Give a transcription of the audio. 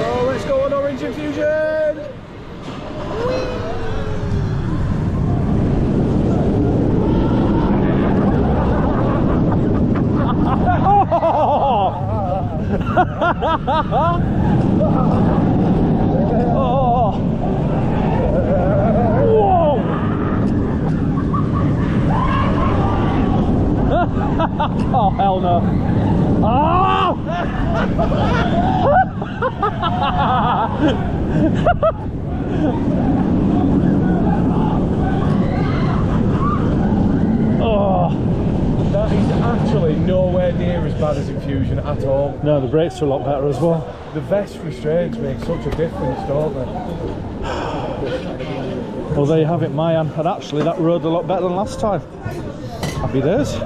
Oh, let's go on orange infusion! Oh! Whoa! Oh, hell no. Oh! Oh, that is actually nowhere near as bad as infusion at all. No, the brakes are a lot better as well. The vest restraints make such a difference, don't they? Well, there you have it, Mayan. And actually, that rode a lot better than last time. Happy days.